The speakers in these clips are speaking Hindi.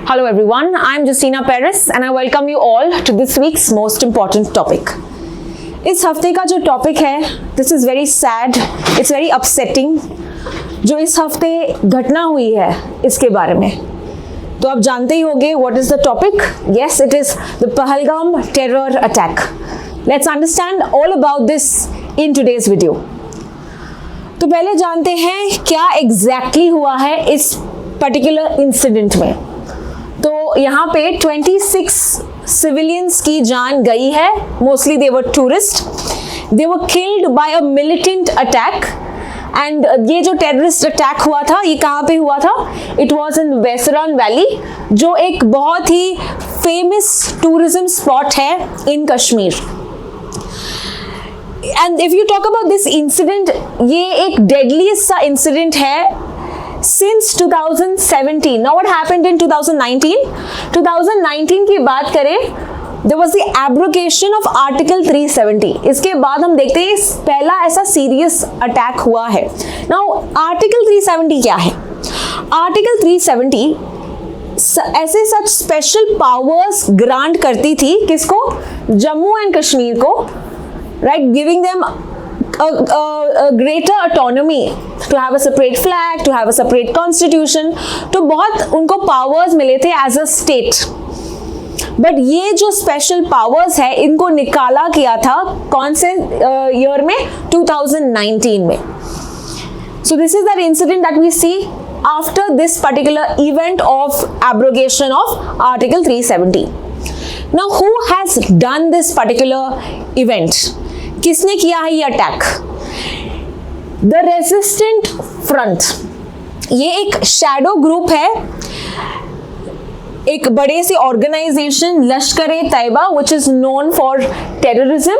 Hello everyone, I am Justina Paris and I welcome you all to this week's most important topic. इस हफ्ते का जो टॉपिक है, this is very sad, it's very upsetting. जो इस हफ्ते घटना हुई है इसके बारे में तो आप जानते ही होंगे what is the topic? Yes, it is the Pahalgam terror attack. Let's understand all about this in today's video. तो पहले जानते हैं क्या एग्जैक्टली हुआ है इस पर्टिकुलर इंसिडेंट में. तो यहाँ पे 26 सिविलियंस की जान गई है. Mostly they were tourist. They were killed by a militant attack. And ये जो टेररिस्ट अटैक हुआ था ये कहाँ पे हुआ था? It was in Baisaran valley, जो एक बहुत ही फेमस टूरिज्म स्पॉट है in Kashmir. And if you talk about this incident, ये एक डेडलीस्ट सा इंसिडेंट है since 2017. Now what happened in 2019? 2019 की बात करें, there was the abrogation of Article 370. इसके बाद हम देखते हैं पहला ऐसा सीरियस अटैक हुआ है. Now Article 370 क्या है? Article 370 ऐसे सच स्पेशल पावर्स ग्रांट करती थी किसको? जम्मू एंड कश्मीर को, right? Giving them a greater autonomy to have a separate flag, to have a separate constitution. तो बहुत उनको powers मिले थे as a state. बट ये जो स्पेशल पावर्स है इनको निकाला किया था कौन से ईयर में? 2019 में. So this is that incident that we see after this particular event of abrogation of Article 370. Now who has done this particular event? किसने किया है ये अटैक? The resistant front. ये एक शैडो ग्रुप है, एक बड़े से organisation Lashkar-e-Taiba which is known for terrorism,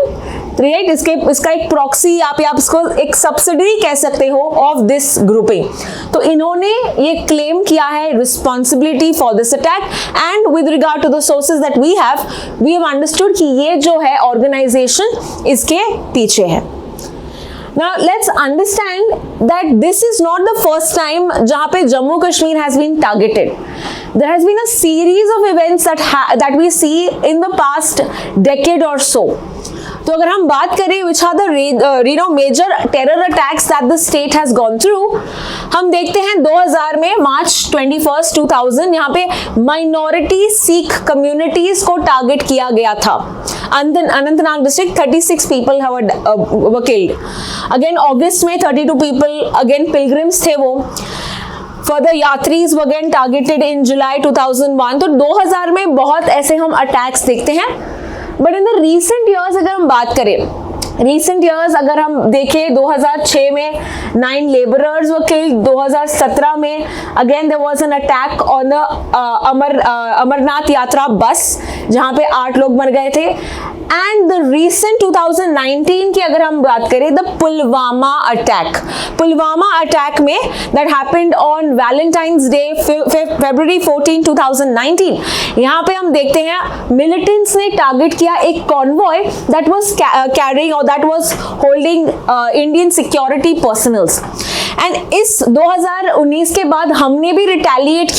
right? इसका एक प्रॉक्सी आप इसको एक सब्सिडरी कह सकते हो ऑफ दिस ग्रुपिंग. तो इन्होंने ये क्लेम किया है responsibility for this attack. And with regard to the sources that we have understood कि ये जो है ऑर्गेनाइजेशन इसके पीछे है. Now let's understand that this is not the first time जहाँ पे Jammu Kashmir has been targeted. There has been a series of events that we see in the past decade or so. तो अगर हम बात करें which are the major terror attacks that the state has gone through, हम देखते हैं 2000 में मार्च 21, 2000 यहाँ पे माइनॉरिटी सिख कम्युनिटीज को टारगेट किया गया था. Anantnag district 36 people were killed. Again अगस्त में 32 people, अगेन पिलग्रिम्स थे वो. फर्दर यात्रीज वर अगेन टारगेटेड इन जुलाई 2001. तो 2000 में बहुत ऐसे हम अटैक्स देखते हैं. But in the recent years अगर हम बात करें, रिसेंट ईयर्स अगर हम देखें, 2006 में 9 लेबरर्स वर किल्ड. 2017 में again there was an attack on the Amarnath yatra bus जहां पे 8 लोग मर गए थे. एंड द रिसेंट 2019 की अगर हम बात करें, द पुलवामा अटैक में that happened on Valentine's day February 14, 2019. यहाँ पे हम देखते हैं मिलिटेंट्स ने टारगेट किया एक कॉन्वॉय दैट वाज कैरिंग और that was holding Indian security personnels. And इस 2019 के बाद हमने भी रिटेलिएट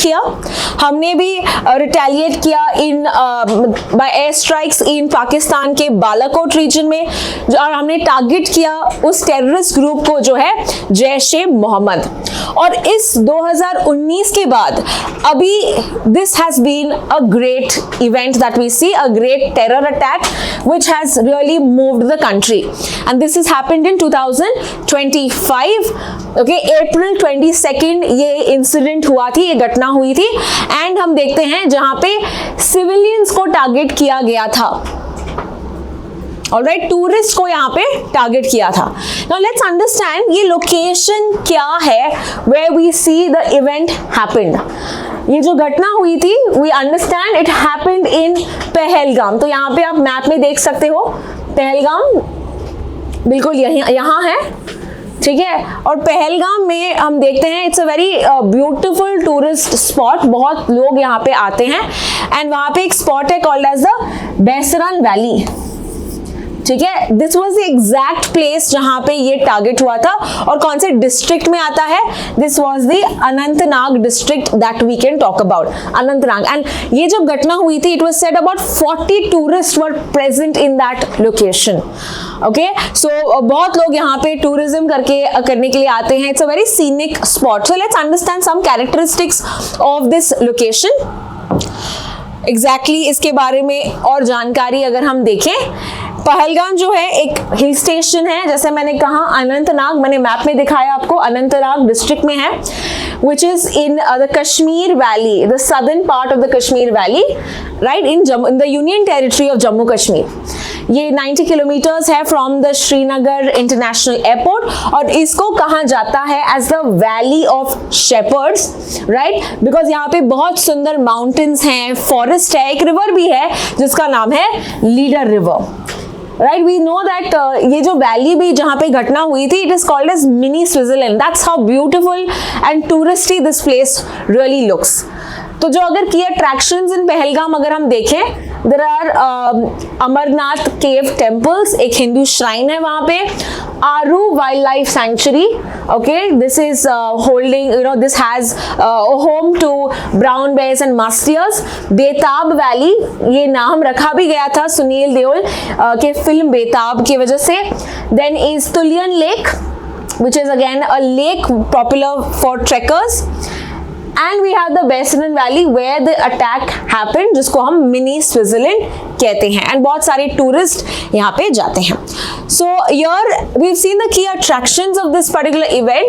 किया in by air strikes in Pakistan के बालाकोट रीजन में, और हमने टारगेट किया उस टेररिस्ट ग्रुप को जो है जैश-ए-मोहम्मद. और इस 2019 के बाद अभी this has been a great event that we see, a great terror attack which has really moved the country. And this is happened in 2025. Okay, April 22 ये इंसिडेंट हुआ थी, ये घटना हुई थी. एंड हम देखते हैं जहां पे सिविलियंस को टारगेट किया गया था. ऑलराइट, टूरिस्ट को यहाँ पे टारगेट किया था. नाउ लेट्स अंडरस्टैंड ये लोकेशन क्या है where we see the event happened. ये जो घटना हुई थी, we understand it happened in Pahalgam. तो यहाँ पे आप मैप में देख सकते हो पहलगाम बिल्कुल यहाँ है, ठीक है. और पहलगाम में हम देखते हैं it's a very beautiful tourist spot. बहुत लोग यहाँ पे आते हैं. एंड वहाँ पे एक स्पॉट है कॉल्ड एज द वेसरान वैली. ठीक है, this was the exact place जहां पे ये टारगेट हुआ था, और कौन से डिस्ट्रिक्ट में आता है, this was the Anantnag district that we can talk about, Anantnag. And ये जब घटना हुई थी, it was said about 40 tourist were present in that location. Okay, so बहुत लोग यहाँ पे टूरिज्म करने के लिए आते हैं, it's a very scenic spot. So let's understand some characteristics of this location. Exactly इसके बारे में और जानकारी अगर हम देखें, पहलगाम जो है एक हिल स्टेशन है, जैसे मैंने कहा अनंतनाग, मैंने मैप में दिखाया आपको, अनंतनाग डिस्ट्रिक्ट में है, which is in the Kashmir Valley, the southern part of the Kashmir Valley, right in the Union Territory of Jammu Kashmir. ये 90 किलोमीटर्स है from the Srinagar international airport, और इसको कहा जाता है as the valley of shepherds, right, because यहाँ पे बहुत सुंदर माउंटेन्स हैं, फॉरेस्ट है, एक रिवर भी है जिसका नाम है Lidder river, right. We know that ये जो वैली भी जहाँ पे घटना हुई थी, it is called as mini Switzerland, that's how beautiful and touristy this place really looks. तो जो अगर की अट्रैक्शंस इन पहलगाम अगर हम देखें, there are Amarnath cave temples, एक हिंदू श्राइन है वहां पे, Aru wild life sanctuary, okay, this is holding, you know, this has home to brown bears and musk deers. Betaab valley, ये नाम रखा भी गया था सुनील देओल के फिल्म बेताब की वजह से। Then is Tulian lake, which is again a lake popular for trekkers, and we have the Bassinan Valley where the attack happened, जिसको हम मिनी स्विट्जरलैंड कहते हैं, एंड बहुत सारे टूरिस्ट यहाँ पे जाते हैं। So here we've seen the key attractions of this particular event,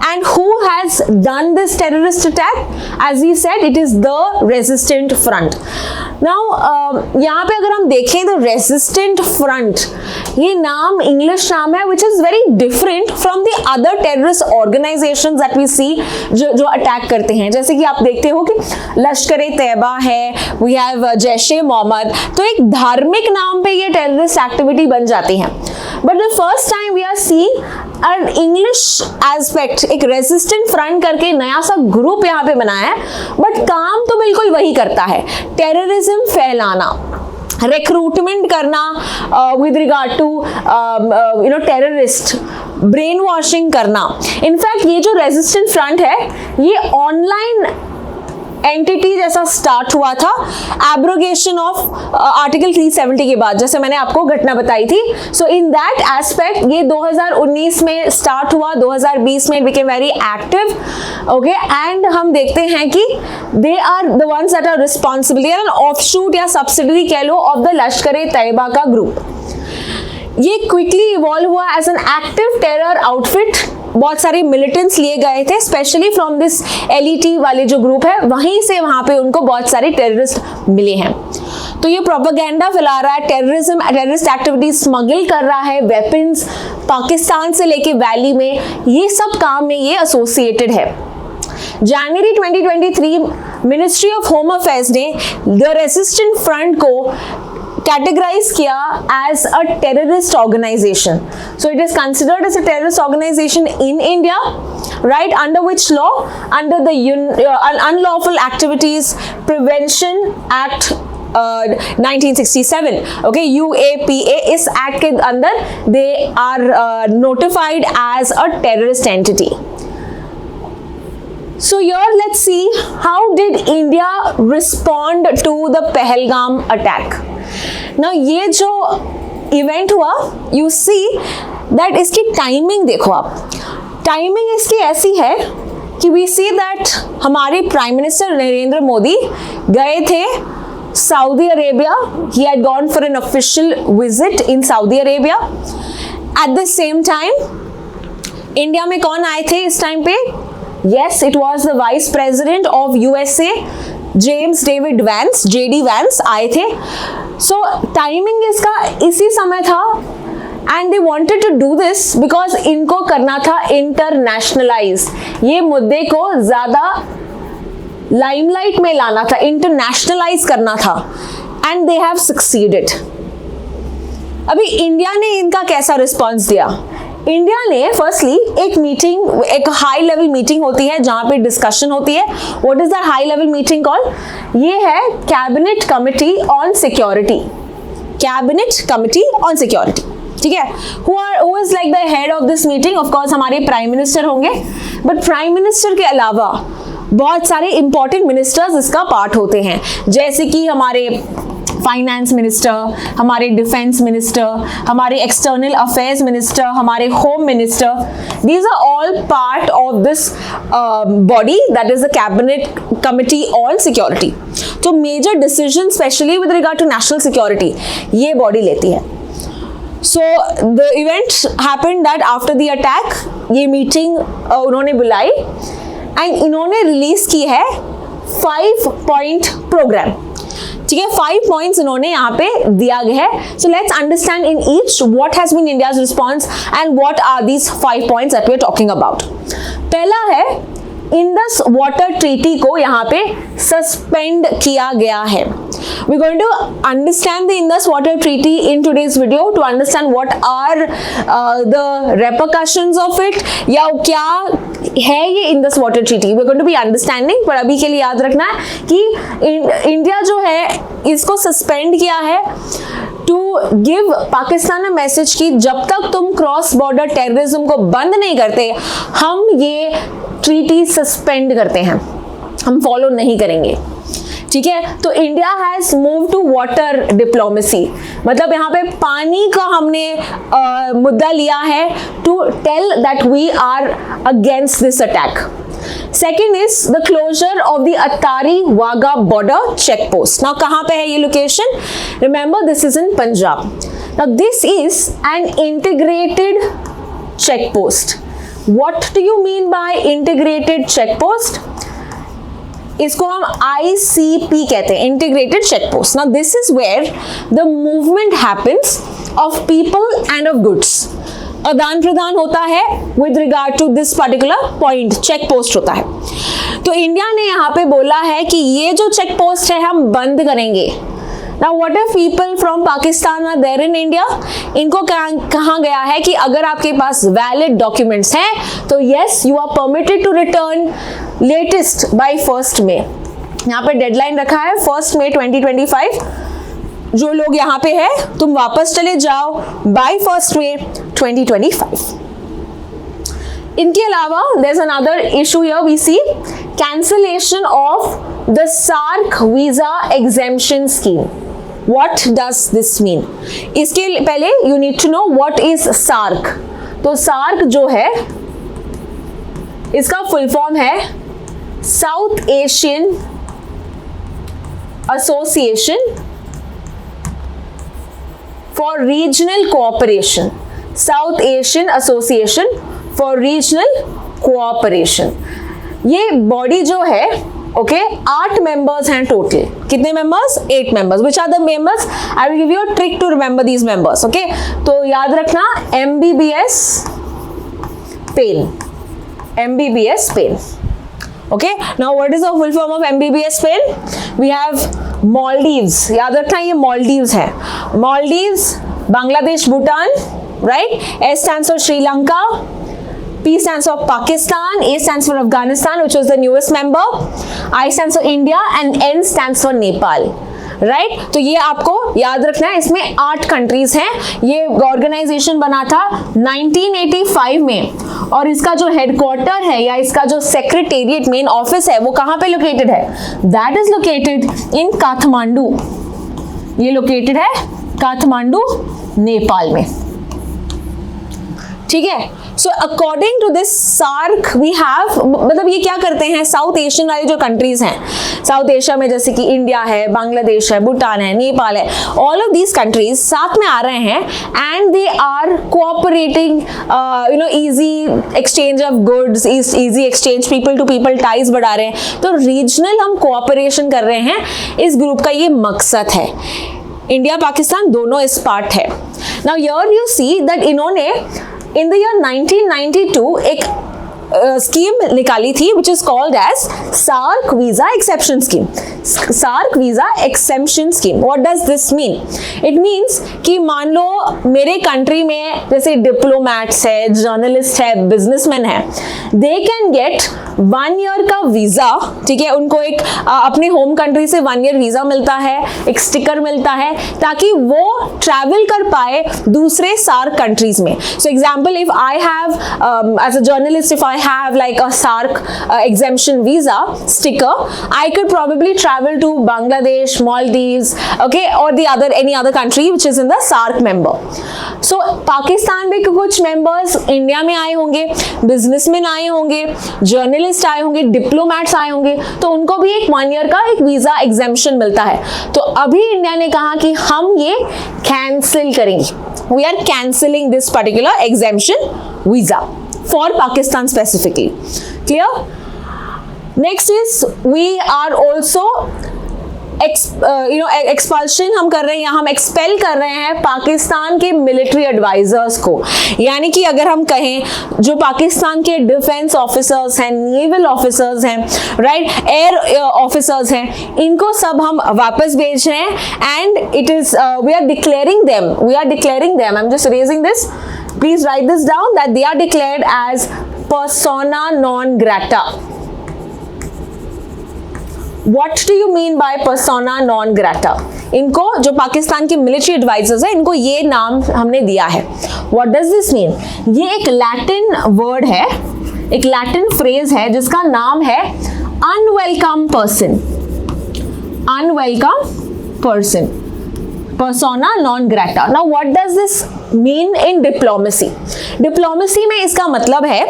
and who has done this terrorist attack? As we said, it is the Resistance Front. Now यहाँ पे अगर हम देखें the Resistance Front, ये नाम इंग्लिश नाम है which is very different from the other terrorist organizations that we see जो अटैक करते हैं। जैसे कि आप देखते हो कि लश्कर-ए-तैयबा है, we have जैश-ए-मोहम्मद, तो एक धार्मिक नाम पे ये टेररिस्ट एक्टिविटी बन जाती है। But the first time we are seeing an English aspect, एक रेजिस्टेंट फ्रंट करके नया सा ग्रुप यहाँ पे बनाया है, बट काम तो बिल्कुल वही करता है, टेररिज्म फैलाना, रिक्रूटमेंट करना with regard to you know terrorist, brain washing करना। इनफैक्ट ये जो रेजिस्टेंट फ्रंट है, ये ऑनलाइन एंटिटी जैसा स्टार्ट हुआ था एब्रोगेशन ऑफ आर्टिकल 370 के बाद, जैसे मैंने आपको घटना बताई थी। सो इन दैट एस्पेक्ट ये 2019 में स्टार्ट हुआ, 2020 में it became very active, okay, and हम देखते हैं कि they are the ones that are responsible, they are an offshoot या सब्सिडरी कह लो ऑफ द लश्कर-ए-तैयबा का ग्रुप। ये क्विकली इवॉल्व हुआ as an active terror outfit, बहुत सारे मिलिटेंट्स लिए गए थे, स्पेशली फ्रॉम दिस एलईटी वाले जो ग्रुप है, वहीं से वहां पे उनको बहुत सारे टेररिस्ट मिले हैं। तो ये प्रोपेगेंडा फैला रहा है, टेररिस्ट एक्टिविटीज स्मगल कर रहा है, वेपन्स पाकिस्तान से लेके वैली में, ये सब काम में ये एसोसिएटेड है। जनवरी 2023 मिनिस्ट्री ऑफ होम अफेयर्स ने द रेजिस्टेंट फ्रंट को categorized किया as a terrorist organization. So it is considered as a terrorist organization in India, right? Under which law? Under the Unlawful Activities Prevention Act 1967. Okay, UAPA इस एक्ट के अंदर they are notified as a terrorist entity. So here let's see how did India respond to the Pahalgam attack. Now ये जो इवेंट हुआ, you see that इसकी टाइमिंग देखो आप, टाइमिंग इसकी ऐसी है कि we see that हमारे प्राइम मिनिस्टर नरेंद्र मोदी गए थे Saudi Arabia, he had gone for an official visit in Saudi Arabia. At the same time India में कौन आए थे इस टाइम पे? Yes, it was the Vice President of USA, James David Vance, JD Vance आए थे। सो टाइमिंग इसका इसी समय था, and they wanted to do this because इनको करना था इंटरनेशनलाइज, ये मुद्दे को ज्यादा लाइमलाइट में लाना था, इंटरनेशनलाइज करना था, एंड दे हैव सक्सीडेड। अभी इंडिया ने इनका कैसा रिस्पॉन्स दिया? इंडिया ने फर्स्टली एक मीटिंग, एक हाई लेवल मीटिंग होती है जहां पे डिस्कशन होती है। What is the high level meeting called? ये है cabinet committee on security. Cabinet committee on security, ठीक है। Who is like the head of this meeting? Of course हमारे प्राइम मिनिस्टर होंगे, बट प्राइम मिनिस्टर के अलावा बहुत सारे इंपॉर्टेंट मिनिस्टर्स इसका पार्ट होते हैं, जैसे कि हमारे फाइनेंस मिनिस्टर, हमारे डिफेंस मिनिस्टर, हमारे एक्सटर्नल अफेयर्स मिनिस्टर, हमारे home minister. These are all part of this body that is the cabinet committee on security. तो major decision specially with regard to national security ये बॉडी लेती है. So the event happened that after the attack ये मीटिंग उन्होंने बुलाई एंड इन्होंने रिलीज की है 5 पॉइंट प्रोग्राम, ठीक है. 5 पॉइंट्स इन्होंने यहाँ पे दिया गया है. So let's understand in each what has been India's response and what are these 5 points that we are talking about. पहला है इंडस वाटर ट्रीटी को यहाँ पे सस्पेंड किया गया है. We're going to understand the Indus Water Treaty in today's video to understand what are the repercussions of it, या क्या है ये Indus Water Treaty. We're going to be understanding, पर अभी के लिए याद रखना है कि इंडिया जो है इसको सस्पेंड किया है to give Pakistan a message कि जब तक तुम क्रॉस बॉर्डर टेररिज्म को बंद नहीं करते हम ये ट्रीटी सस्पेंड करते हैं, हम फॉलो नहीं करेंगे, ठीक है. तो India has move to water diplomacy, मतलब यहाँ पे पानी का हमने मुद्दा लिया है to tell that we are against this attack. Second is the closure of the Attari Wagah border check post. Now कहाँ पे है ये location? Remember this is in Punjab. Now this is an integrated check post. What do you mean by integrated check post? इसको हम ICP कहते हैं, integrated check post. Now this is where the movement happens of people and of goods. आदान प्रदान होता है with regard to this particular point, check post होता है. तो इंडिया ने यहाँ पे बोला है कि ये जो चेक पोस्ट है हम बंद करेंगे. Now what if people from Pakistan are there in India? इनको कहा गया है कि अगर आपके पास valid documents हैं तो yes you are permitted to return latest by 1st May. यहाँ पे डेडलाइन रखा है 1st May 2025. जो लोग यहाँ पे है तुम वापस चले जाओ by 1st May 2025. इनके अलावा there's another issue here we see cancellation of the SAARC visa exemption scheme. What does this mean? इसके पहले you need to know what is SAARC. तो SAARC जो है इसका फुल फॉर्म है South Asian Association for Regional Cooperation. South Asian Association for Regional Cooperation. ये बॉडी जो है ओके 8 मेंबर्स हैं टोटल. कितने members? 8 members. Which are the members? I will give you a trick to remember these members. Okay तो याद रखना MBBS pen, MBBS pen. Okay, now what is the full form of MBBS Spain? We have Maldives. याद रखना ये Maldives है. Maldives, Bangladesh, Bhutan, right? S stands for Sri Lanka. P stands for Pakistan. A stands for Afghanistan, which was the newest member. I stands for India and N stands for Nepal. Right तो ये आपको याद रखना है. इसमें 8 कंट्रीज हैं. ये ऑर्गेनाइजेशन बना था 1985 में और इसका जो हेडक्वार्टर है या इसका जो सेक्रेटेरिएट मेन ऑफिस है वो कहाँ पे लोकेटेड है? That is located in Kathmandu. ये लोकेटेड है काठमांडू नेपाल में, ठीक है. So according to this SAARC we have, मतलब ये क्या करते हैं साउथ एशियन वाले जो कंट्रीज हैं साउथ एशिया में जैसे कि इंडिया है, बांग्लादेश है, भूटान है, नेपाल है, ऑल ऑफ दीज कंट्रीज साथ में आ रहे हैं and they are cooperating, you know easy exchange of goods, easy exchange, people to people ties बढ़ा रहे हैं. तो रीजनल हम कोऑपरेशन कर रहे हैं. इस ग्रुप का ये मकसद है. इंडिया पाकिस्तान दोनों इस पार्ट है. Now here you see that इन्होंने इन द ईयर 1992 एक स्कीम निकाली थी which is called as SAARC visa exception scheme. SAARC visa exception scheme. What does this mean? It means कि मान लो मेरे कंट्री में जैसे डिप्लोमैट्स है, जर्नलिस्ट है, बिजनेसमैन है, दे कैन गेट 1 ईयर का वीजा, ठीक है, उनको एक अपने होम कंट्री से 1 ईयर वीजा मिलता है, एक स्टिकर मिलता है ताकि वो ट्रैवल कर पाए दूसरे सार्क कंट्रीज में. So example, if I have as a journalist, if I have like a SAARC exemption visa sticker, I could probably travel to Bangladesh, Maldives, okay, or any other country which is in the SAARC member. So Pakistan में कुछ मेंबर्स इंडिया में आए होंगे, बिजनेसमैन आए होंगे, जर्नलिस्ट आए होंगे, डिप्लोमैट्स आए होंगे, तो उनको भी एक 1 ईयर का एक वीजा एग्जेम्पशन मिलता है. तो अभी इंडिया ने कहा कि हम ये कैंसिल करेंगे. We are cancelling this particular exemption visa for Pakistan specifically. Clear? Next is we are also expulsion हम कर रहे हैं, हम एक्सपेल कर रहे हैं पाकिस्तान के मिलिट्री एडवाइजर्स को. यानी कि अगर हम कहें जो पाकिस्तान के डिफेंस ऑफिसर्स हैं, नेवल ऑफिसर्स हैं, राइट, एयर ऑफिसर्स हैं, इनको सब हम वापस भेज रहे हैं. And it is we are declaring them, I am just raising this, please write this down, that they are declared as persona non grata. What do you mean by persona non grata? इनको जो पाकिस्तान के मिलिट्री एडवाइजर्स है, इनको ये नाम हमने दिया है. What does this mean? ये एक लैटिन वर्ड है, एक लैटिन फ्रेज है जिसका नाम है unwelcome person. Unwelcome person, persona non grata. Now what does this mean in diplomacy? Diplomacy में इसका मतलब है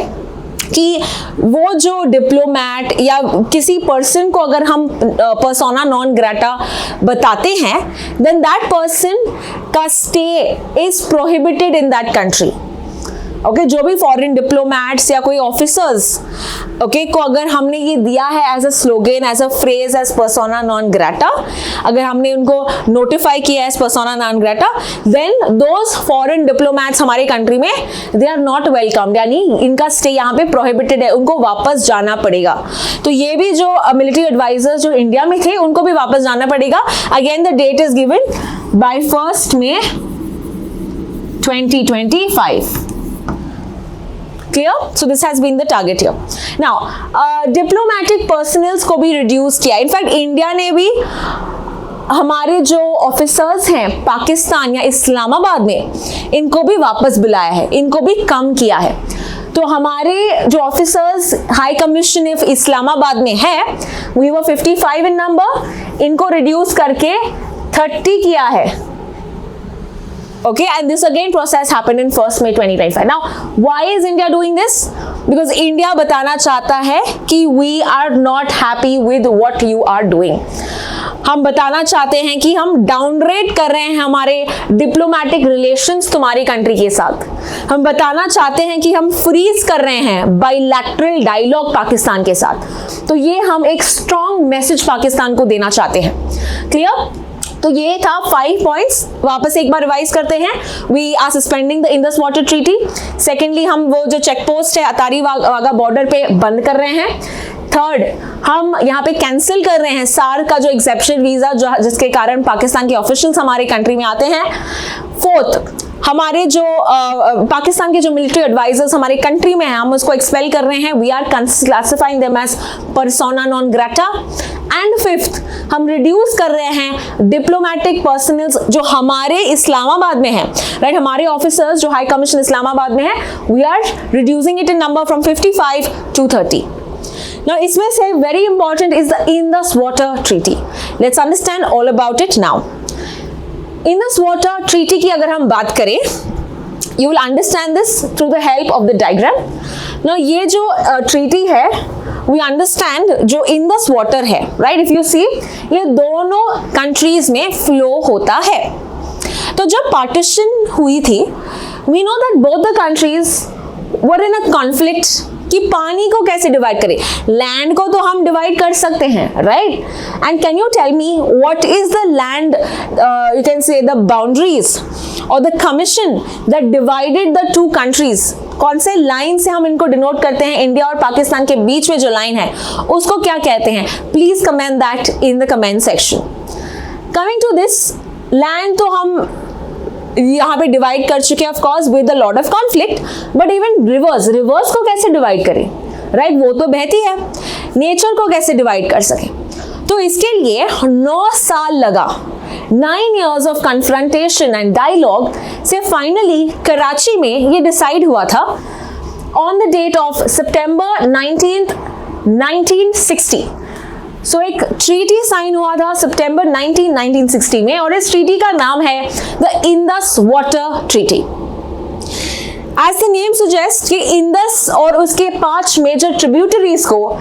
कि वो जो डिप्लोमैट या किसी पर्सन को अगर हम पर्सोना नॉन ग्रेटा बताते हैं, देन दैट पर्सन का stay is prohibited in that country. Okay, जो भी फॉरेन डिप्लोमैट्स या कोई ऑफिसर्स ओके को अगर हमने ये दिया है as a slogan, as a phrase, as persona non grata, अगर हमने उनको नोटिफाई किया as persona non grata, then those foreign diplomats हमारे कंट्री में दे आर नॉट वेलकम, यानी इनका स्टे यहाँ पे प्रोहिबिटेड है, उनको वापस जाना पड़ेगा. तो ये भी जो मिलिट्री एडवाइजर्स जो इंडिया में थे उनको भी वापस जाना पड़ेगा. Again the date is given by 1 May 2025. Clear? So this has been the target here. Now, diplomatic personnel को भी reduce किया. In fact, इंडिया ने भी हमारे जो ऑफिसर्स हैं पाकिस्तान या इस्लामाबाद में, इनको भी वापस बुलाया है, इनको भी कम किया है. तो हमारे जो officers high commission of Islamabad में है, we were 55 in number, इनको रिड्यूस करके 30 किया है. Okay, and this again process happened in 1 May 2025. Now, why is India doing this? Because India बताना चाहता है कि we are not happy with what you are doing. हम बताना चाहते हैं कि हम डाउनग्रेड कर रहे हैं हमारे डिप्लोमेटिक रिलेशंस तुम्हारी कंट्री के साथ. हम बताना चाहते हैं कि हम फ्रीज कर रहे हैं बाइलैटरल डायलॉग पाकिस्तान के साथ. तो ये हम एक स्ट्रॉन्ग मैसेज पाकिस्तान को देना चाहते हैं. क्लियर? तो ये था 5 पॉइंट्स. वापस एक बार रिवाइज करते हैं. We are suspending the Indus water treaty. Secondly, हम वो जो चेक पोस्ट है अतारी वाघा बॉर्डर पे बंद कर रहे हैं. थर्ड, हम यहाँ पे कैंसिल कर रहे हैं सार्क का जो एक्सेप्शन वीजा जिसके कारण पाकिस्तान के ऑफिशियल्स हमारे कंट्री में आते हैं. फोर्थ, हमारे जो पाकिस्तान के जो मिलिट्री एडवाइजर्स हमारे कंट्री में हैं, हम उसको एक्सपेल कर रहे हैं. We are classifying them as persona non grata. And fifth, हम रिड्यूस कर रहे हैं डिप्लोमेटिक पर्सनल्स जो हमारे इस्लामाबाद में हैं, राइट, हमारे ऑफिसर्स जो हाई कमीशन इस्लामाबाद में हैं, we are reducing it in number from 55 to 30. Now, इसमें से very important is the Indus Water Treaty. Let's understand all about it now. Indus Water Treaty की अगर हम बात करें, you will understand this through the help of the diagram. Now, ये जो treaty है, we understand जो Indus Water है, right? If you see, ये दोनों countries में flow होता है. तो जब partition हुई थी, we know that both the countries were in a conflict कि पानी को कैसे डिवाइड करें. लैंड को तो हम डिवाइड कर सकते हैं, right? And can you tell me what is the land, you can say the boundaries और the commission that divided the two countries. कौन से लाइन से हम इनको डिनोट करते हैं? इंडिया और पाकिस्तान के बीच में जो लाइन है उसको क्या कहते हैं? Please comment that in the comment section. Coming to this, land तो हम यहाँ पे डिवाइड कर चुके हैं of course with a lot of conflict, but even rivers को कैसे डिवाइड करें, राइट, वो तो बहती है, नेचर को कैसे डिवाइड कर सके? तो इसके लिए 9 साल लगा, 9 years of confrontation and dialogue से फाइनली कराची में ये डिसाइड हुआ था on the date of September 19th 1960। So एक ट्रीटी साइन हुआ था सितंबर 1960 में, और इस ट्रीटी का नाम है the Indus water treaty. As the name suggest कि इंडस और उसके 5 मेजर ट्रिब्यूटरीज को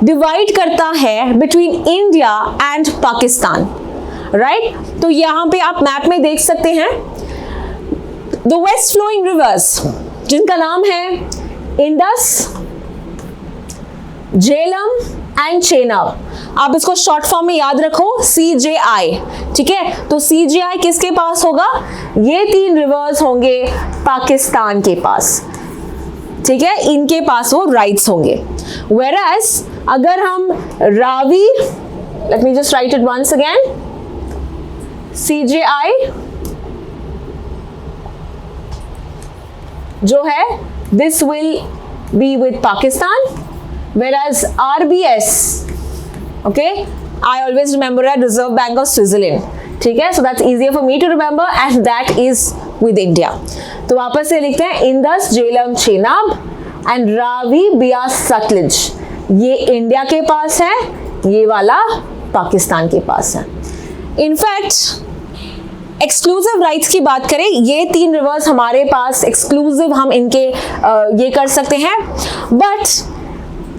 डिवाइड करता है between India and Pakistan, right. तो यहां पे आप मैप में देख सकते हैं द वेस्ट फ्लोइंग रिवर्स, जिनका नाम है इंडस, झेलम एंड चेनाब। आप इसको शॉर्ट फॉर्म में याद रखो CJI, ठीक है। तो CJI किसके पास होगा? ये 3 रिवर्स होंगे पाकिस्तान के पास, ठीक है, इनके पास वो राइट्स होंगे। Whereas अगर हम Ravi, let me just write it once again, CJI जो है this will be with Pakistan, whereas RBS, okay, I always remember at Reserve Bank of Switzerland, ठीक है, so that's easier for me to remember, and that is with India। तो वापस से लिखते हैं इंडस, झेलम, चेनाब एंड रावी, बियास, सतलज, ये इंडिया के पास है, ये वाला पाकिस्तान के पास है। इनफैक्ट एक्सक्लूसिव राइट्स की बात करें, ये 3 रिवर्स हमारे पास एक्सक्लूसिव, हम इनके ये कर सकते हैं, but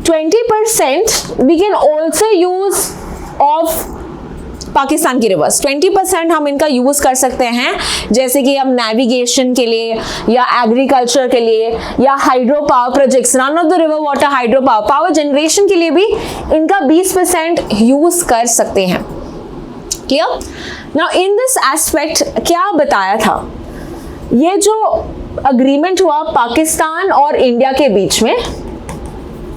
20% we can also use of Pakistan की रिवर्स, 20% हम इनका यूज कर सकते हैं, जैसे कि हम नेविगेशन के लिए या एग्रीकल्चर के लिए या hydro power projects, run of the river water hydro power generation के लिए भी इनका 20% यूज कर सकते हैं। Clear? Now in this aspect क्या बताया था, ये जो अग्रीमेंट हुआ पाकिस्तान और इंडिया के बीच में,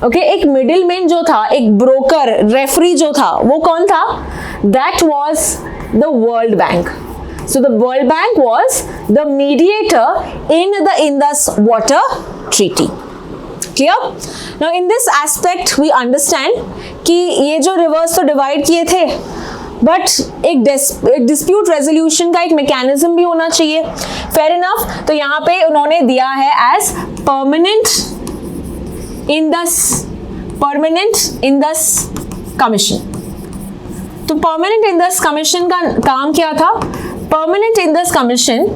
ओके, एक मिडिल मैन जो था, एक ब्रोकर, रेफरी जो था, वो कौन था? That was the world bank. So the world bank was the mediator in the Indus water treaty. Clear? Now in this aspect we understand कि ये जो रिवर्स तो डिवाइड किए थे, बट एक डिस्प्यूट रेजोल्यूशन का एक मैकेनिज्म भी होना चाहिए। फेयर इनफ, तो यहाँ पे उन्होंने दिया है एज परमानेंट इंडस कमीशन। तो परमानेंट इंडस कमीशन का काम क्या था? Permanent Indus commission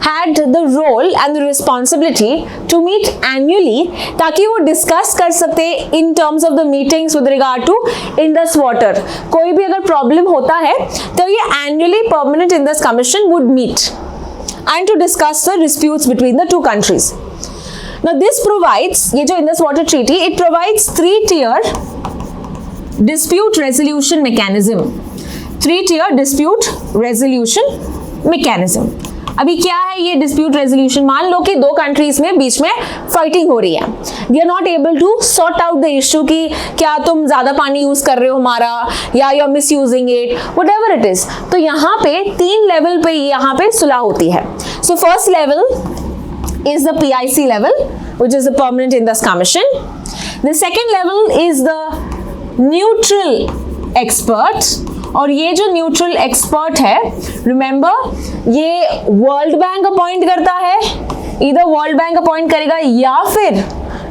had the role and the responsibility to meet annually, ताकि वो डिस्कस कर सकते in terms of the meetings with regard to Indus water। कोई भी अगर प्रॉब्लम होता है तो ये annually permanent Indus commission would meet and to discuss the disputes between the two countries। Now this provides, ये जो Indus water treaty, it provides 3-tier dispute resolution mechanism, 3-tier dispute resolution mechanism। अभी क्या है ये डिस्प्यूट रेजोल्यूशन? मान लो कि 2 कंट्रीज में बीच में फाइटिंग हो रही है, we are not able to sort out the issue कि क्या तुम ज्यादा पानी यूज कर रहे हो हमारा, या you are misusing it, whatever it is. तो यहाँ पे 3 लेवल पे यहाँ पे सुलह होती है। So first level is the PIC level, which is the Permanent Indus Commission. The second level is the neutral expert, और ये जो न्यूट्रल एक्सपर्ट है, रिमेंबर ये वर्ल्ड बैंक अपॉइंट करता है, इधर वर्ल्ड बैंक अपॉइंट करेगा या फिर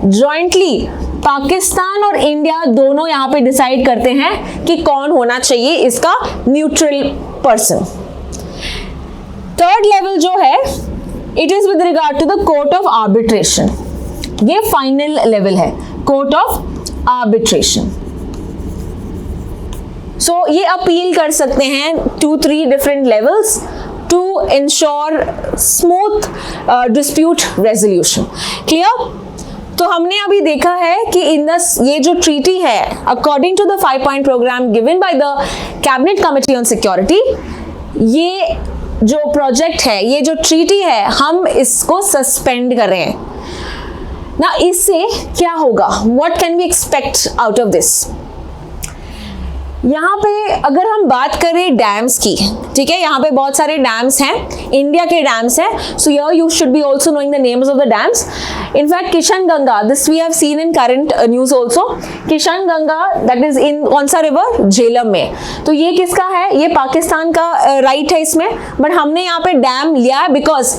जॉइंटली पाकिस्तान और इंडिया दोनों यहाँ पे डिसाइड करते हैं कि कौन होना चाहिए इसका न्यूट्रल पर्सन। थर्ड लेवल जो है, it is with regard to the court of arbitration. ये फाइनल लेवल है, कोर्ट ऑफ आर्बिट्रेशन। सो ये अपील कर सकते हैं 2-3 different levels to ensure smooth dispute resolution. Clear? तो हमने अभी देखा है कि इंडस, ये जो ट्रीटी है, according to the 5-point programme given by the cabinet committee on security, ये जो प्रोजेक्ट है, ये जो ट्रीटी है, हम इसको सस्पेंड कर रहे हैं ना। इससे क्या होगा? What can we expect out of this? यहाँ पे अगर हम बात करें डैम्स की, ठीक है, यहाँ पे बहुत सारे डैम्स हैं, इंडिया के डैम्स हैं, so here you should be also knowing the names of the dams. In fact Kishan Ganga, this we have seen in current news also. Kishan Ganga that is in कौन सा रिवर, झेलम में. तो ये किसका है, ये पाकिस्तान का राइट है इसमें, बट हमने यहाँ पे डैम लिया है because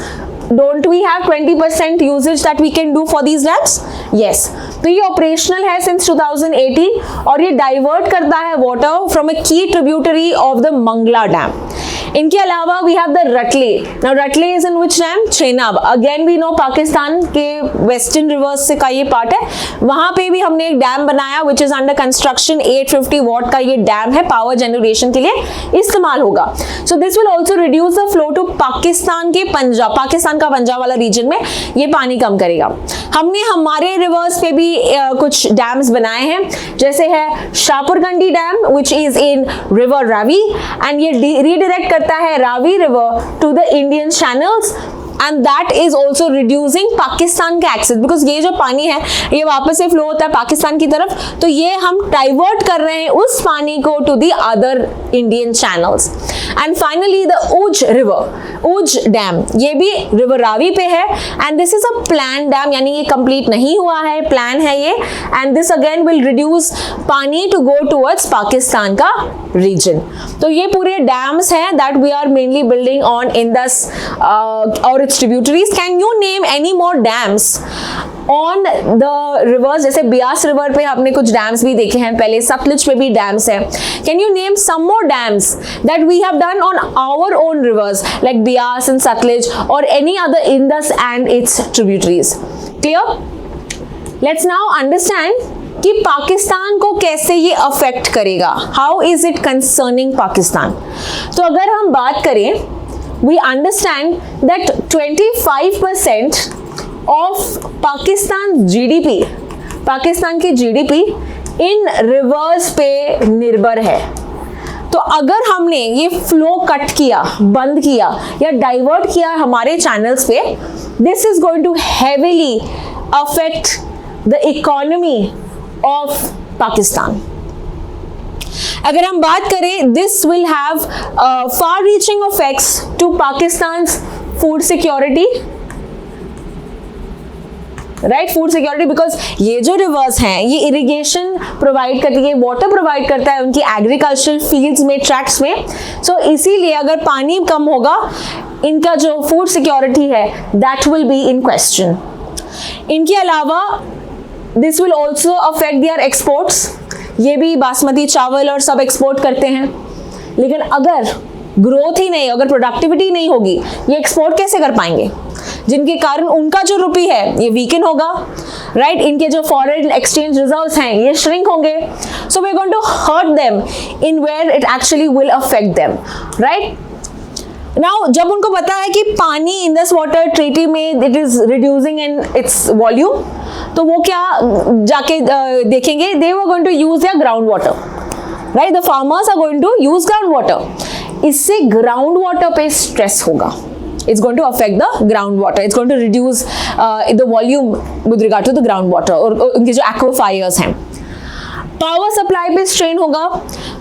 don't we have 20% usage that we can do for these dams? Yes. तो ये ऑपरेशनल है since 2018 और ये डाइवर्ट करता है water from a key tributary of the Mangla dam. इनके अलावा we have the Ratle. Now Ratle is in which dam, Chenab. Again we know Pakistan के वेस्टर्न रिवर्स से का ये पार्ट है, वहां पे भी हमने एक डैम बनाया which is under construction. 850 what का ये डैम है, पावर जनरेशन के लिए इस्तेमाल होगा. So this will also reduce the flow to Pakistan के पंजाब, पाकिस्तान का पंजाब वाला रीजन में ये पानी कम करेगा. हमने हमारे रिवर्स पे भी कुछ डैम्स बनाए हैं, जैसे है Shahpurkandi dam which is in river Ravi and ये रीडायरेक्ट करता है Ravi river to the Indian channels and that is also reducing Pakistan का एक्सेस, बिकॉज ये जो पानी है ये वापस से फ्लो होता है पाकिस्तान की तरफ, तो ये हम डाइवर्ट कर रहे हैं उस पानी को to the other Indian channels. And finally the Ujh river, Ujh dam, ये भी रिवर रावी पे है and this is a plan dam, यानी ये कंप्लीट नहीं हुआ है, प्लान है ये. And this again will reduce pani to go towards Pakistan का रीजन. तो ये पूरे डैम्स हैं that we are mainly building on Indus और tributaries. Can you name any more dams on the rivers? जैसे ब्यास रिवर पे आपने कुछ डैम्स भी देखे हैं पहले, सतलुज पे भी डैम्स हैं. Can you name some more dams that we have done on our own rivers like Bias and Satluj or any other Indus and its tributaries? Clear? Let's now understand कि पाकिस्तान को कैसे ये अफेक्ट करेगा. How is it concerning Pakistan? तो अगर हम बात करें, we understand that 25% of Pakistan GDP, Pakistan की GDP इन रिवर्स पे निर्भर है. तो अगर हमने ये फ्लो कट किया, बंद किया या डाइवर्ट किया हमारे चैनल्स पे, this is going to heavily affect the economy of Pakistan. अगर हम बात करें, this will have far reaching effects to Pakistan food security, right, food security, because ये जो रिवर्स हैं ये इरिगेशन प्रोवाइड करती है, वाटर प्रोवाइड करता है उनकी एग्रीकल्चरल फील्ड्स में, ट्रैक्ट्स में. सो इसीलिए अगर पानी कम होगा, इनका जो फूड सिक्योरिटी है that will be in question. इनके अलावा this will also affect there exports. ये भी बासमती चावल और सब एक्सपोर्ट करते हैं, लेकिन अगर ग्रोथ ही नहीं, अगर प्रोडक्टिविटी नहीं होगी, ये एक्सपोर्ट कैसे कर पाएंगे, जिनके कारण उनका जो रुपी है ये वीकन होगा, राइट. इनके जो फॉरेन एक्सचेंज रिजर्व्स हैं ये श्रिंक होंगे. So we are going to hurt them in where it actually will affect them, right. Now जब उनको पता है कि पानी इंडस वाटर ट्रीटी में it is reducing in its volume, तो वो क्या जाके देखेंगे, they were going to use their ground water, right. The farmers are going to use ground water. इससे ग्राउंड वाटर पे स्ट्रेस होगा. It's going to affect the groundwater. It's going to reduce the volume with regard to the groundwater और उनके जो aquifers हैं. पावर सप्लाई पे स्ट्रेन होगा.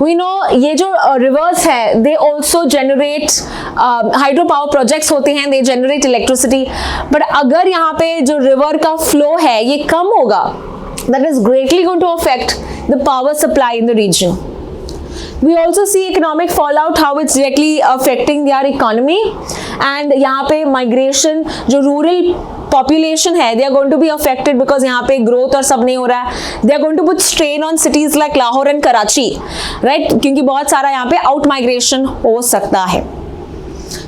वी नो ये जो रिवर्स है they also generate hydro power projects होते हैं, दे जनरेट इलेक्ट्रिसिटी. बट अगर यहाँ पे जो रिवर का फ्लो है ये कम होगा, that is greatly going to affect the power supply in the region. We also see economic fallout, how it's directly affecting their economy. And यहाँ पे migration, जो rural population है, they are going to be affected because यहाँ पे growth और सब नहीं हो रहा है. They are going to put strain on cities like Lahore and Karachi, right? क्योंकि बहुत सारा यहाँ पे out migration हो सकता है.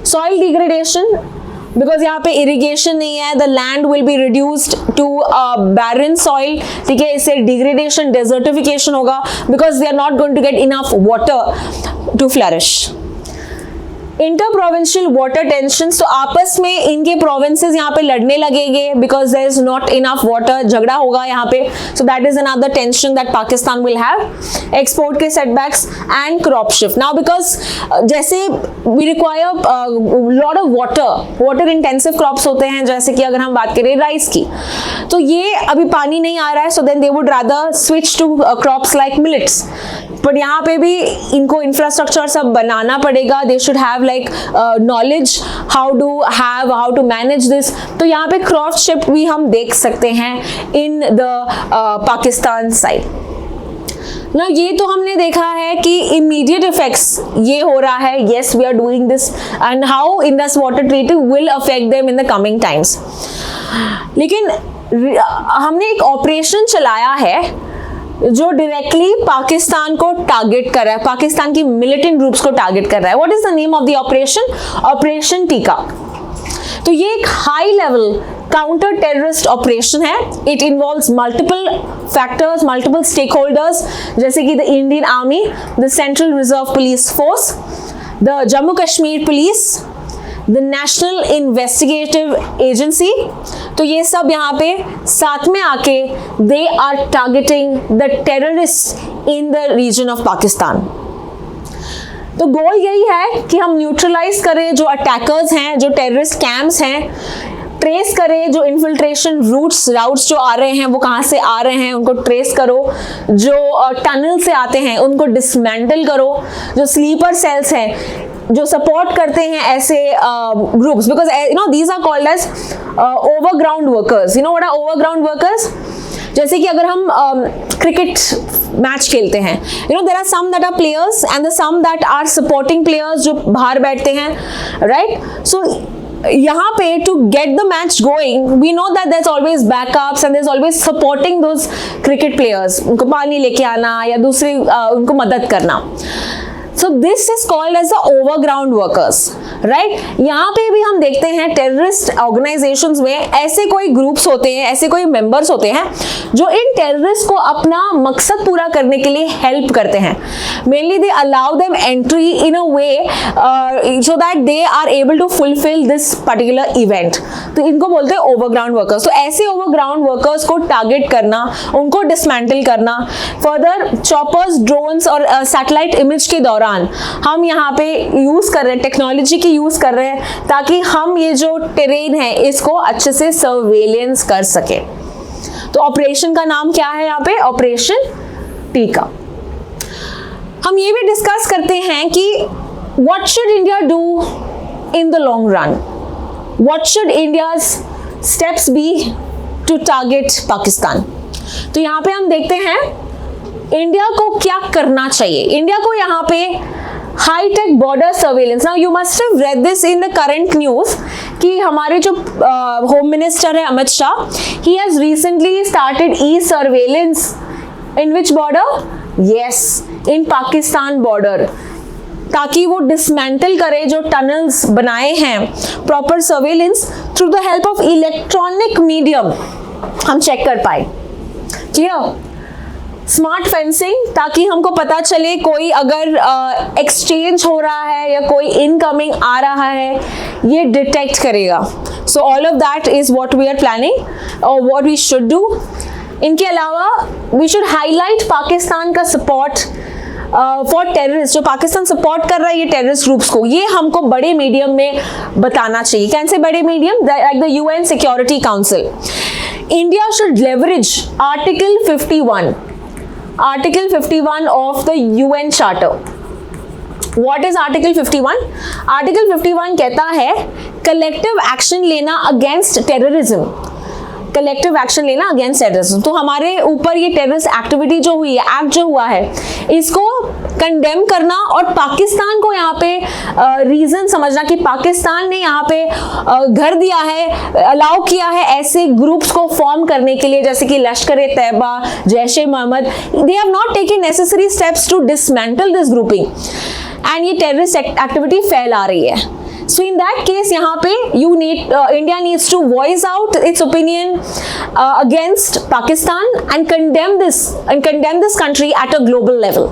Soil degradation, बिकॉज यहाँ पे इरिगेशन नहीं है, the land will be reduced to barren soil, ठीक है. इससे डिग्रेडेशन, डेजर्टिफिकेशन होगा because they are not going to get enough water to flourish. Inter provincial water tension, तो आपस में इनके प्रोविंसेस यहाँ पे लड़ने लगेंगे because there is not enough water, झगड़ा होगा यहाँ पे. So that is another tension that Pakistan will have. Export के setbacks and crop shift. Now because जैसे we require lot of water intensive crops होते हैं, जैसे कि अगर हम बात करें राइस की, तो ये अभी पानी नहीं आ रहा है, so then they would rather switch to crops like millets. But यहाँ पे भी इनको इंफ्रास्ट्रक्चर सब बनाना पड़ेगा. They should have like knowledge how to manage this. तो यहाँ पे क्रॉस शिफ्ट भी हम देख सकते हैं इन द पाकिस्तान साइड. ना ये तो हमने देखा है कि इमीडिएट इफेक्ट्स ये हो रहा है. Yes, we are doing this and how Indus water treaty will affect them in the coming times. लेकिन हमने एक ऑपरेशन चलाया है जो डायरेक्टली पाकिस्तान को टारगेट कर रहा है, पाकिस्तान की मिलिटेंट ग्रुप्स को टारगेट कर रहा है. What is the name of the operation? Operation Tikka. तो ये एक high level counter terrorist operation है. It involves multiple factors, multiple stakeholders, जैसे कि the Indian army, the central reserve police force, the Jammu Kashmir police, the national investigative agency. तो ये सब यहाँ पे साथ में आके they are targeting the terrorist in the region of Pakistan. तो गोल यही है कि हम न्यूट्रलाइज करें जो अटैकर्स हैं, जो टेररिस्ट कैंप्स हैं, ट्रेस करें जो इन्फिल्ट्रेशन राउट्स जो आ रहे हैं वो कहाँ से आ रहे हैं उनको ट्रेस करो, जो टनल से आते हैं उनको डिसमेंटल करो, जो स्लीपर सेल्स हैं जो सपोर्ट करते हैं ऐसे groups, because you know these are called as overground workers. You know what are overground workers? जैसे कि अगर हम क्रिकेट मैच खेलते हैं, you know there are some that are players and the some that are supporting players जो बाहर बैठते हैं, राइट? सो यहाँ पे to get the match going we know that there is always backups and there is always supporting those cricket players, उनको पानी लेके आना या दूसरी उनको मदद करना. So this is called as the overground workers, right? यहाँ पे भी हम देखते हैं टेररिस्ट ऑर्गेनाइजेशंस में ऐसे कोई ग्रुप्स होते हैं, ऐसे कोई मेंबर्स होते हैं जो इन टेररिस्ट को अपना मकसद पूरा करने के लिए हेल्प करते हैं. Mainly they allow them entry in a way so that they are able to fulfil this particular event. तो इनको बोलते हैं ओवरग्राउंड वर्कर्स. तो ऐसे ओवरग्राउंड वर्कर्स को टारगेट करना, उनको डिसमेंटल करना, फर्दर चॉपर्स, ड्रोन्स और सैटेलाइट इमेज के दौरान हम यहाँ पे यूज कर रहे हैं, टेक्नोलॉजी की यूज कर रहे हैं ताकि हम ये जो टेरेन है इसको अच्छे से सर्वेलेंस कर सके. तो ऑपरेशन का नाम क्या है यहाँ पे? ऑपरेशन टीका. हम ये भी डिस्कस करते हैं कि what should India do in the long run, what should India's steps be to target Pakistan. तो यहाँ पे हम देखते हैं इंडिया को क्या करना चाहिए. इंडिया को यहाँ पे high tech border surveillance. Now you must have read this in the current news कि हमारे जो होम मिनिस्टर है Amit Shah, he has recently started E surveillance in which border? Yes, in Pakistan border, ताकि वो डिसमेंटल करे जो टनल्स बनाए हैं. Proper surveillance through the help of electronic medium हम चेक कर पाए. क्लियर? स्मार्ट फेंसिंग, ताकि हमको पता चले कोई अगर एक्सचेंज हो रहा है या कोई इनकमिंग आ रहा है, ये डिटेक्ट करेगा. So all of that is what we are planning और व्हाट वी शुड डू. इनके अलावा वी शुड हाईलाइट पाकिस्तान का सपोर्ट फॉर टेररिस्ट. जो पाकिस्तान सपोर्ट कर रहा है ये टेररिस्ट ग्रुप्स को, ये हमको बड़े मीडियम में बताना चाहिए. कैसे बड़े medium? Like the UN security council. India should leverage article 51 of the UN Charter. What is Article 51? Article 51 कहता है कलेक्टिव एक्शन लेना अगेंस्ट टेररिज्म. कलेक्टिव एक्शन लेना अगेंस्ट टेररिज्म. तो हमारे ऊपर ये टेररिस्ट एक्टिविटी जो हुई है, एक्ट जो हुआ है, इसको कंडेम करना और पाकिस्तान को यहाँ पे रीजन समझना कि पाकिस्तान ने यहाँ पे घर दिया है, अलाउ किया है ऐसे ग्रुप्स को फॉर्म करने के लिए, जैसे कि Lashkar-e-Taiba, Jaish-e-Mohammed. They have not taken necessary steps to dismantle this grouping and ये टेररिस्ट एक्टिविटी फैला रही है. So in that case, यहाँ पे India needs to voice out its opinion against Pakistan and condemn this country at a global level.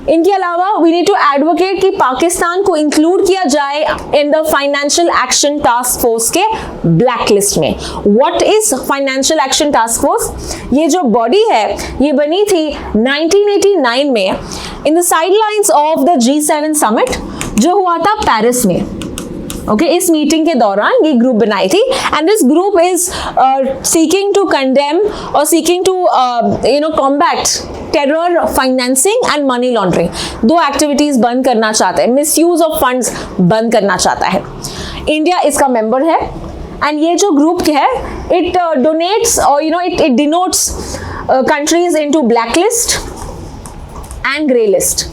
इनके अलावा we need to advocate कि पाकिस्तान को इंक्लूड किया जाए in the Financial Action Task Force के ब्लैक लिस्ट में. What is Financial Action Task Force? ये जो बॉडी है ये बनी थी 1989 में in the sidelines of the G7 summit जो हुआ था पेरिस में. ओके इस मीटिंग के दौरान ये ग्रुप बनाई थी and this group is seeking to condemn और seeking to combat terror, financing and money laundering. दो एक्टिविटीज बंद करना चाहता है, मिसयूज ऑफ फंड्स बंद करना चाहता है। इंडिया इसका मेंबर है एंड ये जो ग्रुप है इट डोनेट्स और it denotes countries into black list and grey list.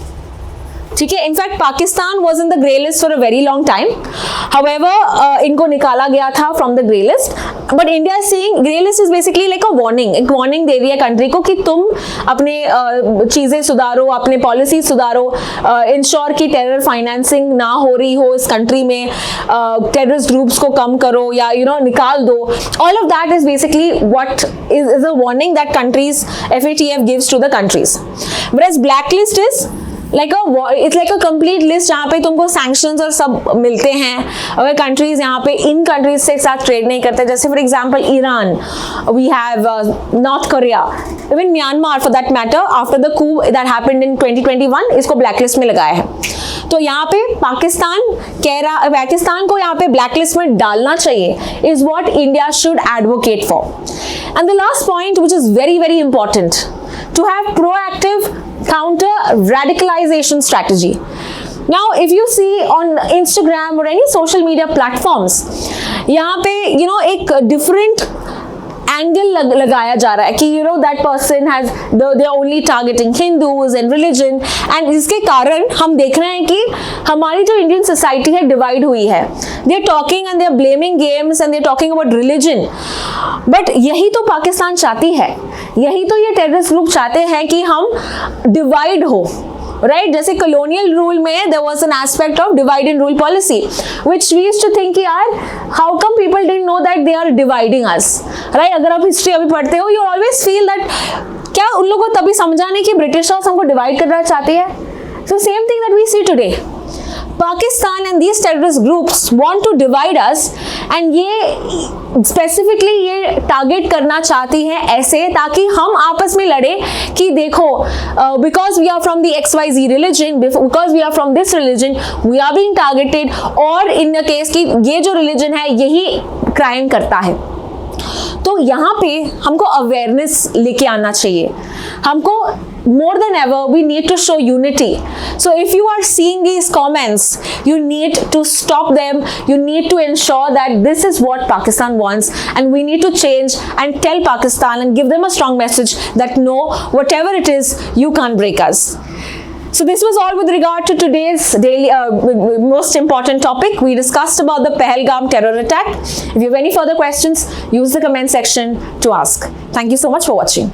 ठीक है, in fact Pakistan was in the grey list for a very long time, however इनको निकाला गया था from the grey list, but India is saying grey list is basically like a warning, एक वार्निंग दे रही है कंट्री को कि तुम अपने चीजें सुधारो, अपने पॉलिसी सुधारो, इंश्योर की टेरर फाइनेंसिंग ना हो रही हो इस कंट्री में, टेररिस्ट ग्रुप्स को कम करो या निकाल दो। All of that is basically what is a warning that countries FATF gives to the countries, whereas blacklist is it's like a complete list जहाँ पे तुमको sanctions और सब मिलते हैं अगर कंट्रीज यहाँ पे इन कंट्रीज से साथ ट्रेड नहीं करते, जैसे for example Iran, we have North Korea, even Myanmar for that matter, after the coup that happened in 2021 इसको ब्लैकलिस्ट में लगाया है। तो यहाँ पे पाकिस्तान को यहाँ पे ब्लैकलिस्ट में डालना चाहिए, is what India should advocate for. And the last point which is very very important, to have proactive counter radicalization strategy. Now if you see on Instagram or any social media platforms, यहाँ पे एक different एंगल लगाया जा रहा है कि that person has they are only targeting Hindus and religion, and इसके कारण हम देख रहे हैं कि हमारी जो इंडियन सोसाइटी है डिवाइड हुई है। They are talking and they are blaming games and they are talking about religion, but यही तो पाकिस्तान चाहती है, यही तो ये टेररिस्ट ग्रुप चाहते हैं कि हम डिवाइड हो, राइट? जैसे colonial rule में there was an aspect of divide and rule policy, which we used to think यार how come people didn't know that they are dividing us, right? अगर आप हिस्ट्री अभी पढ़ते हो, you always feel that क्या उन लोगों को तभी समझा नहीं कि ब्रिटिशर्स हमको डिवाइड करना चाहते हैं? So same thing that we see today. Pakistan and these terrorist groups want to divide us, and ये स्पेसिफिकली ये टारगेट करना चाहती हैं ऐसे ताकि हम आपस में लड़े कि देखो because we are from the XYZ religion, because we are from this religion we are being targeted, और इन द केस कि ये जो रिलीजन है यही क्राइम करता है। तो यहाँ पे हमको अवेयरनेस लेके आना चाहिए, हमको more than ever we need to show unity. So if you are seeing these comments, you need to stop them, you need to ensure that this is what Pakistan wants, and we need to change and tell Pakistan and give them a strong message that no, whatever it is, you can't break us. So this was all with regard to today's daily most important topic. We discussed about the Pahalgam terror attack. If you have any further questions, use the comment section to ask. Thank you so much for watching.